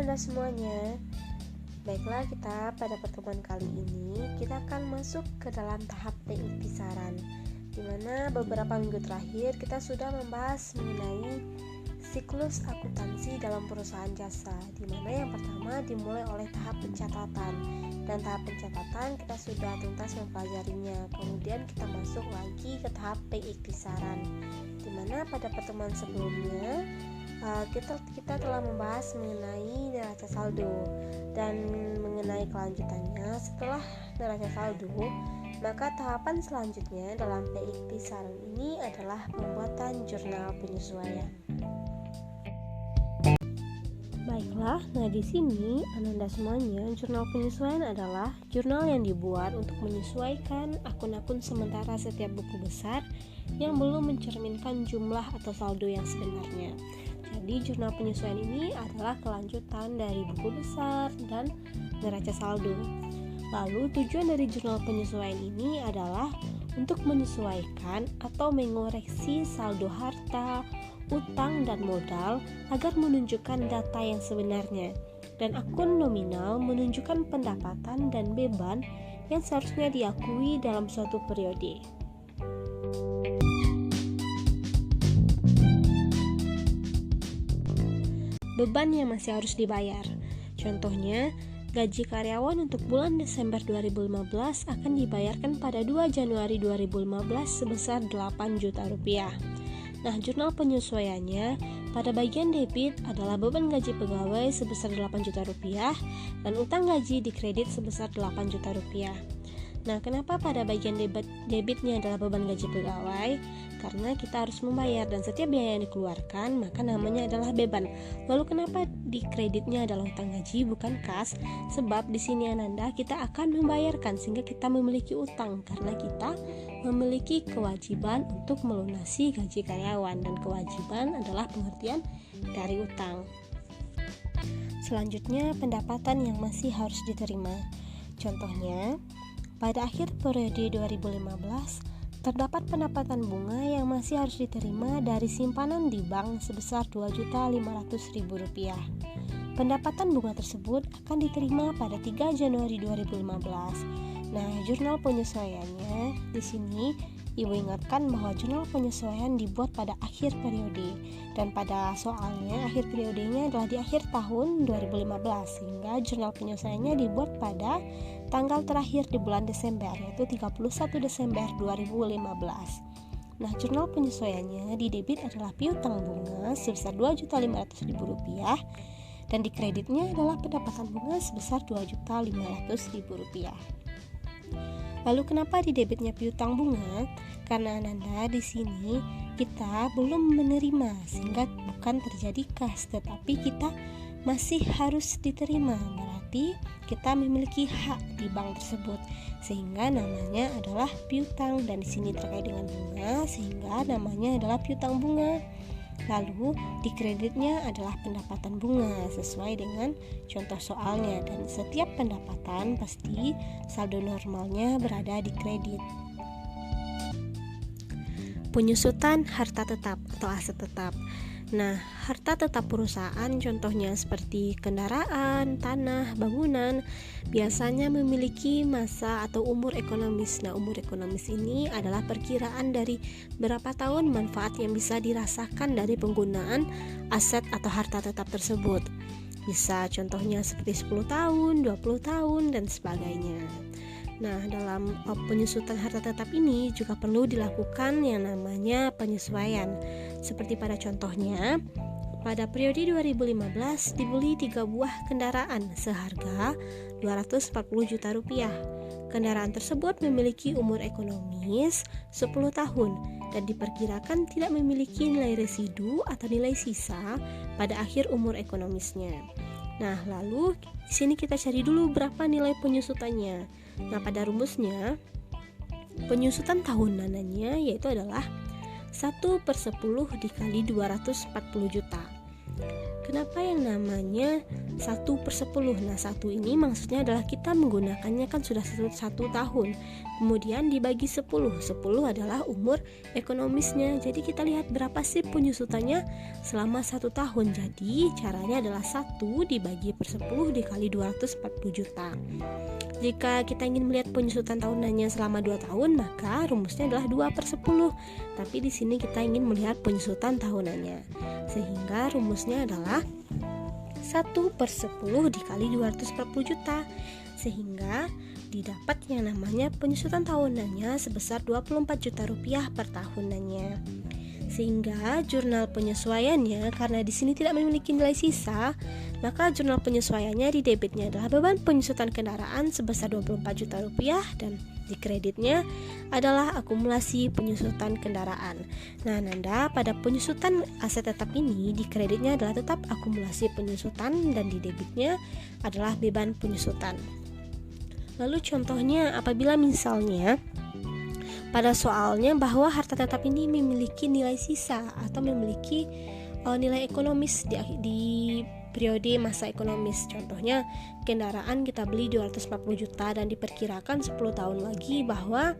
Anda semuanya. Baiklah, kita pada pertemuan kali ini kita akan masuk ke dalam tahap pengiktisaran, di mana beberapa minggu terakhir kita sudah membahas mengenai siklus akuntansi dalam perusahaan jasa, di mana yang pertama dimulai oleh tahap pencatatan, dan tahap pencatatan kita sudah tuntas mempelajarinya. Kemudian kita masuk lagi ke tahap pengiktisaran, di mana pada pertemuan sebelumnya kita telah membahas mengenai neraca saldo, dan mengenai kelanjutannya setelah neraca saldo, maka tahapan selanjutnya dalam pengiktisaran ini adalah pembuatan jurnal penyesuaian. Baiklah, di sini Ananda semuanya, jurnal penyesuaian adalah jurnal yang dibuat untuk menyesuaikan akun-akun sementara setiap buku besar yang belum mencerminkan jumlah atau saldo yang sebenarnya. Jadi jurnal penyesuaian ini adalah kelanjutan dari buku besar dan neraca saldo. Lalu tujuan dari jurnal penyesuaian ini adalah untuk menyesuaikan atau mengoreksi saldo harta, utang, dan modal agar menunjukkan data yang sebenarnya, dan akun nominal menunjukkan pendapatan dan beban yang seharusnya diakui dalam suatu periode. Beban yang masih harus dibayar. Contohnya, gaji karyawan untuk bulan Desember 2015 akan dibayarkan pada 2 Januari 2015 sebesar 8 juta rupiah. Nah, jurnal penyesuaiannya pada bagian debit adalah beban gaji pegawai sebesar 8 juta rupiah dan utang gaji dikredit sebesar 8 juta rupiah. Nah, kenapa pada bagian debitnya adalah beban gaji pegawai? Karena kita harus membayar dan setiap biaya yang dikeluarkan maka namanya adalah beban. Lalu kenapa di kreditnya adalah utang gaji bukan kas? Sebab di sini Ananda kita akan membayarkan sehingga kita memiliki utang karena kita memiliki kewajiban untuk melunasi gaji karyawan, dan kewajiban adalah pengertian dari utang. Selanjutnya, pendapatan yang masih harus diterima. Contohnya, pada akhir periode 2015, terdapat pendapatan bunga yang masih harus diterima dari simpanan di bank sebesar Rp2.500.000. Pendapatan bunga tersebut akan diterima pada 3 Januari 2015. Nah, jurnal penyesuaiannya di sini Ibu ingatkan bahwa jurnal penyesuaian dibuat pada akhir periode, dan pada soalnya akhir periodenya adalah di akhir tahun 2015, sehingga jurnal penyesuaiannya dibuat pada tanggal terakhir di bulan Desember, yaitu 31 Desember 2015. Nah, jurnal penyesuaiannya di debit adalah piutang bunga sebesar Rp2.500.000 dan di kreditnya adalah pendapatan bunga sebesar Rp2.500.000. Lalu kenapa di debitnya piutang bunga? Karena Ananda di sini kita belum menerima sehingga bukan terjadi kas, tetapi kita masih harus diterima. Berarti kita memiliki hak di bank tersebut sehingga namanya adalah piutang, dan di sini terkait dengan bunga sehingga namanya adalah piutang bunga. Lalu di kreditnya adalah pendapatan bunga sesuai dengan contoh soalnya, dan setiap pendapatan pasti saldo normalnya berada di kredit. Penyusutan harta tetap atau aset tetap. Nah, harta tetap perusahaan contohnya seperti kendaraan, tanah, bangunan biasanya memiliki masa atau umur ekonomis. Nah, umur ekonomis ini adalah perkiraan dari berapa tahun manfaat yang bisa dirasakan dari penggunaan aset atau harta tetap tersebut. Bisa contohnya seperti 10 tahun, 20 tahun, dan sebagainya. Nah, dalam penyusutan harta tetap ini juga perlu dilakukan yang namanya penyesuaian. Seperti pada contohnya, pada periode 2015 dibeli 3 buah kendaraan seharga Rp240 juta. Kendaraan tersebut memiliki umur ekonomis 10 tahun dan diperkirakan tidak memiliki nilai residu atau nilai sisa pada akhir umur ekonomisnya. Nah, lalu di sini kita cari dulu berapa nilai penyusutannya. Nah, pada rumusnya penyusutan tahunannya yaitu adalah 1/10 dikali 240 juta. Kenapa yang namanya 1/10? Nah, 1 ini maksudnya adalah kita menggunakannya kan sudah 1 tahun. Kemudian dibagi 10. 10 adalah umur ekonomisnya. Jadi kita lihat berapa sih penyusutannya selama 1 tahun. Jadi caranya adalah 1 dibagi per 10 dikali 240 juta. Jika kita ingin melihat penyusutan tahunannya selama 2 tahun, maka rumusnya adalah 2/10. Tapi di sini kita ingin melihat penyusutan tahunannya. Sehingga rumusnya adalah 1/10 dikali 240 juta. Sehingga didapat yang namanya penyusutan tahunannya sebesar 24 juta rupiah per tahunannya. Sehingga jurnal penyesuaiannya, karena di sini tidak memiliki nilai sisa, maka jurnal penyesuaiannya di debitnya adalah beban penyusutan kendaraan sebesar 24 juta rupiah dan di kreditnya adalah akumulasi penyusutan kendaraan. Nah, Nanda, pada penyusutan aset tetap ini di kreditnya adalah tetap akumulasi penyusutan dan di debitnya adalah beban penyusutan. Lalu contohnya apabila misalnya pada soalnya bahwa harta tetap ini memiliki nilai sisa atau memiliki nilai ekonomis di periode masa ekonomis. Contohnya kendaraan kita beli 240 juta dan diperkirakan 10 tahun lagi bahwa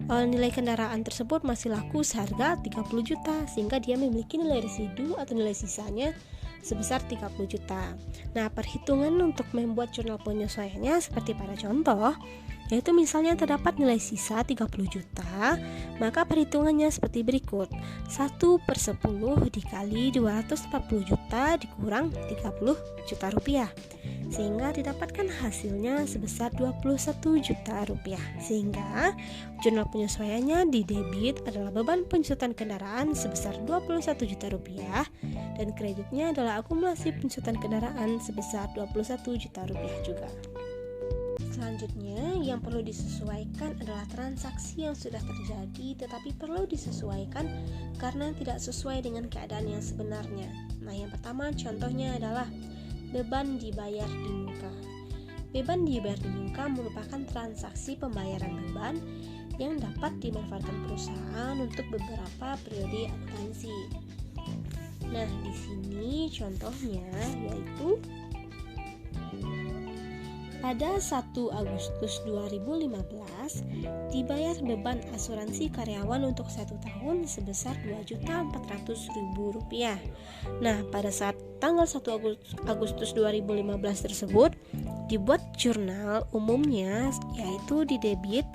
nilai kendaraan tersebut masih laku seharga 30 juta sehingga dia memiliki nilai residu atau nilai sisanya sebesar 30 juta. Nah, perhitungan untuk membuat jurnal penyesuaiannya seperti pada contoh, yaitu misalnya terdapat nilai sisa 30 juta, maka perhitungannya seperti berikut. 1/10 dikali 240 juta dikurang 30 juta rupiah, sehingga didapatkan hasilnya sebesar 21 juta rupiah. Sehingga jurnal penyesuaiannya di debit adalah beban penyusutan kendaraan sebesar 21 juta rupiah dan kreditnya adalah akumulasi penyusutan kendaraan sebesar 21 juta rupiah juga. Selanjutnya, yang perlu disesuaikan adalah transaksi yang sudah terjadi tetapi perlu disesuaikan karena tidak sesuai dengan keadaan yang sebenarnya. Nah, yang pertama contohnya adalah beban dibayar di muka. Beban dibayar di muka merupakan transaksi pembayaran beban yang dapat dimanfaatkan perusahaan untuk beberapa periode akuntansi. Nah, di sini contohnya yaitu pada 1 Agustus 2015 dibayar beban asuransi karyawan untuk 1 tahun sebesar Rp2.400.000. Nah, pada saat tanggal 1 Agustus 2015 tersebut dibuat jurnal umumnya, yaitu di debit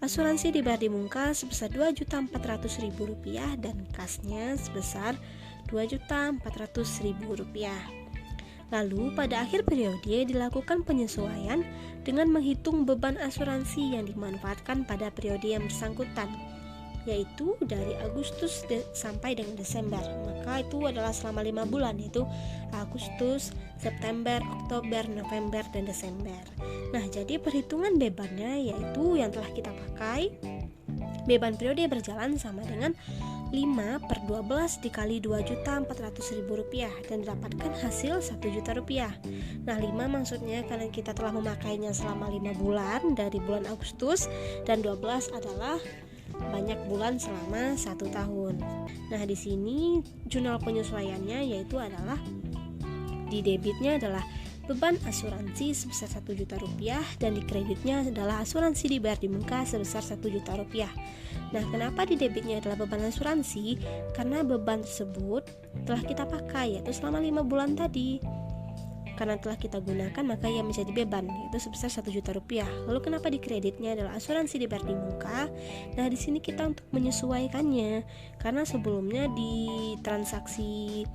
asuransi dibayar di muka sebesar Rp2.400.000 dan kasnya sebesar Rp2.400.000. Lalu pada akhir periode dilakukan penyesuaian dengan menghitung beban asuransi yang dimanfaatkan pada periode yang bersangkutan, yaitu dari Agustus sampai dengan Desember. Maka itu adalah selama 5 bulan, yaitu Agustus, September, Oktober, November, dan Desember. Nah, jadi perhitungan bebannya yaitu yang telah kita pakai, beban periode berjalan sama dengan 5/12 dikali Rp2.400.000 dan didapatkan hasil Rp1.000.000. Nah, 5 maksudnya karena kita telah memakainya selama 5 bulan dari bulan Agustus, dan 12 adalah banyak bulan selama 1 tahun. Nah, di sini jurnal penyesuaiannya yaitu adalah di debitnya adalah beban asuransi sebesar Rp1.000.000 dan di kreditnya adalah asuransi dibayar di muka sebesar Rp1.000.000. Nah, kenapa di debitnya adalah beban asuransi? Karena beban tersebut telah kita pakai yaitu selama 5 bulan tadi. Karena telah kita gunakan maka ia menjadi beban, yaitu sebesar Rp1.000.000. Lalu kenapa di kreditnya adalah asuransi dibayar di muka? Nah, di sini kita untuk menyesuaikannya karena sebelumnya di transaksi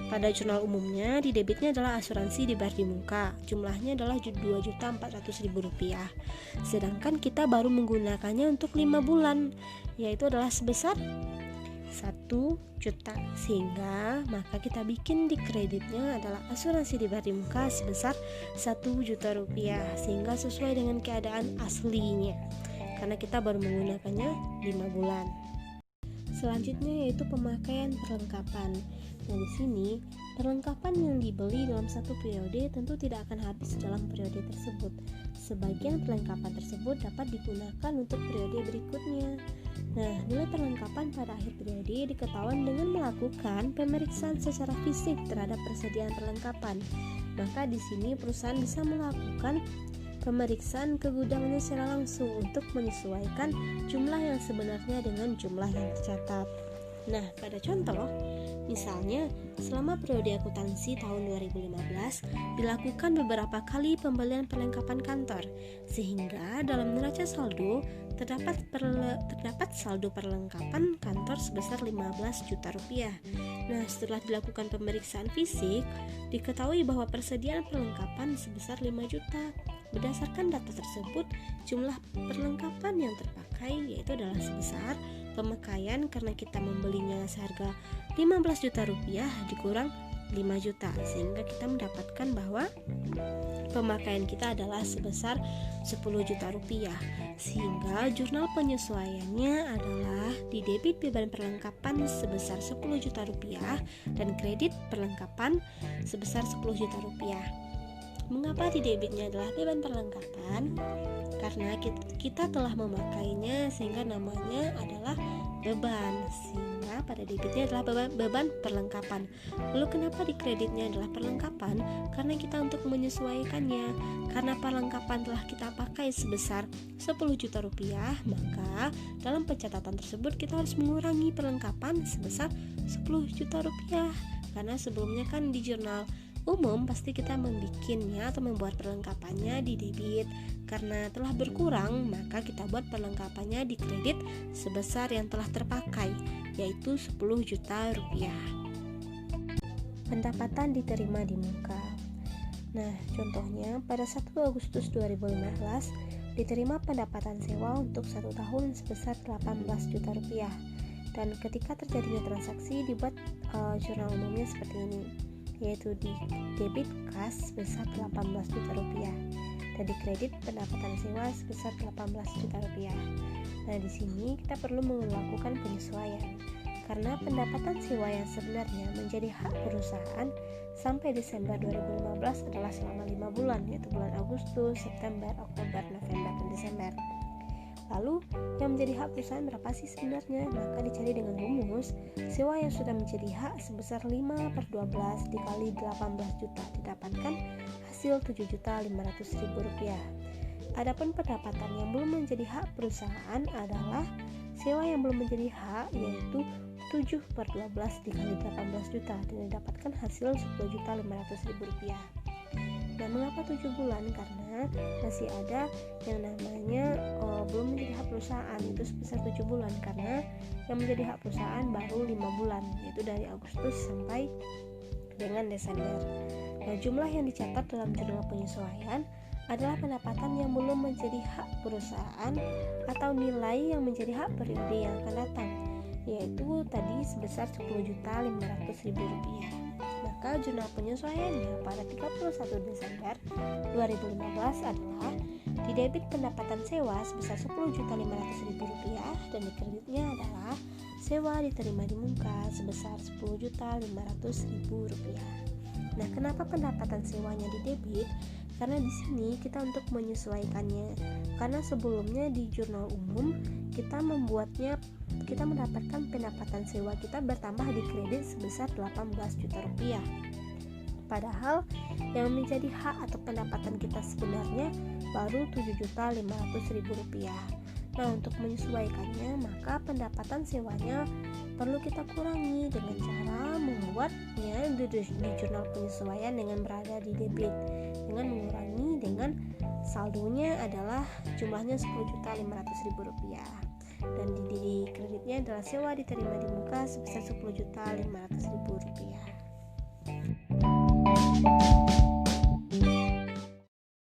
pada jurnal umumnya di debitnya adalah asuransi dibayar di muka, jumlahnya adalah Rp2.400.000. Sedangkan kita baru menggunakannya untuk 5 bulan, yaitu adalah sebesar 1 juta, sehingga maka kita bikin di kreditnya adalah asuransi dibayar di muka sebesar Rp1.000.000 sehingga sesuai dengan keadaan aslinya karena kita baru menggunakannya 5 bulan. Selanjutnya yaitu pemakaian perlengkapan. Nah, di sini perlengkapan yang dibeli dalam satu periode tentu tidak akan habis dalam periode tersebut. Sebagian perlengkapan tersebut dapat digunakan untuk periode berikutnya. Nah, nilai perlengkapan pada akhir periode diketahui dengan melakukan pemeriksaan secara fisik terhadap persediaan perlengkapan. Maka di sini perusahaan bisa melakukan pemeriksaan ke gudangnya secara langsung untuk menyesuaikan jumlah yang sebenarnya dengan jumlah yang tercatat. Nah, pada contoh, misalnya selama periode akuntansi tahun 2015 dilakukan beberapa kali pembelian perlengkapan kantor, sehingga dalam neraca saldo terdapat saldo perlengkapan kantor sebesar 15 juta rupiah. Nah, setelah dilakukan pemeriksaan fisik, diketahui bahwa persediaan perlengkapan sebesar 5 juta. Berdasarkan data tersebut, jumlah perlengkapan yang terpakai yaitu adalah sebesar pemakaian karena kita membelinya seharga 15 juta rupiah dikurang 5 juta, sehingga kita mendapatkan bahwa pemakaian kita adalah sebesar 10 juta rupiah, sehingga jurnal penyesuaiannya adalah di debit beban perlengkapan sebesar 10 juta rupiah dan kredit perlengkapan sebesar 10 juta rupiah. Mengapa di debitnya adalah beban perlengkapan? Karena kita telah memakainya sehingga namanya adalah beban, sehingga pada debitnya adalah beban perlengkapan. Lalu kenapa di kreditnya adalah perlengkapan? Karena kita untuk menyesuaikannya, karena perlengkapan telah kita pakai sebesar 10 juta rupiah, maka dalam pencatatan tersebut kita harus mengurangi perlengkapan sebesar 10 juta rupiah. Karena sebelumnya kan di jurnal umum pasti kita membuatnya atau membuat perlengkapannya di debit. Karena telah berkurang, maka kita buat perlengkapannya di kredit sebesar yang telah terpakai, yaitu 10 juta rupiah. Pendapatan diterima di muka. Nah, contohnya pada 1 Agustus 2015 diterima pendapatan sewa untuk 1 tahun sebesar 18 juta rupiah. Dan ketika terjadinya transaksi dibuat jurnal umumnya seperti ini, yaitu di debit kas sebesar 18 juta rupiah dan di kredit pendapatan sewa sebesar 18 juta rupiah. Nah, di sini kita perlu melakukan penyesuaian karena pendapatan sewa yang sebenarnya menjadi hak perusahaan sampai Desember 2015 adalah selama 5 bulan, yaitu bulan Agustus, September, Oktober, November, dan Desember. Lalu yang menjadi hak perusahaan berapa sih sebenarnya? Maka dicari dengan rumus sewa yang sudah menjadi hak sebesar 5/12 dikali 18 juta didapatkan hasil 7.500.000 rupiah. Adapun pendapatan yang belum menjadi hak perusahaan adalah sewa yang belum menjadi hak, yaitu 7/12 dikali 18 juta dan didapatkan hasil 10.500.000 rupiah. Nah, mengapa 7 bulan? Karena masih ada yang namanya belum menjadi hak perusahaan, itu sebesar 7 bulan karena yang menjadi hak perusahaan baru 5 bulan, yaitu dari Agustus sampai dengan Desember. Nah, jumlah yang dicatat dalam jurnal penyesuaian adalah pendapatan yang belum menjadi hak perusahaan atau nilai yang menjadi hak periode yang akan datang, yaitu tadi sebesar 10.500.000 rupiah. Maka jurnal penyesuaiannya pada 31 Desember 2015 adalah di debit pendapatan sewa sebesar 10.500.000 rupiah dan di kreditnya adalah sewa diterima di muka sebesar 10.500.000 rupiah. Nah, kenapa pendapatan sewanya di debit? Karena di sini kita untuk menyesuaikannya. Karena sebelumnya di jurnal umum kita mendapatkan pendapatan sewa kita bertambah di kredit sebesar 18 juta rupiah. Padahal yang menjadi hak atau pendapatan kita sebenarnya baru 7.500.000 rupiah. Nah, untuk menyesuaikannya maka pendapatan sewanya perlu kita kurangi dengan cara membuatnya di jurnal penyesuaian dengan berada di debit, dengan mengurangi dengan saldonya adalah jumlahnya 10.500.000 rupiah dan di kreditnya adalah sewa diterima di muka sebesar 10.500.000 rupiah.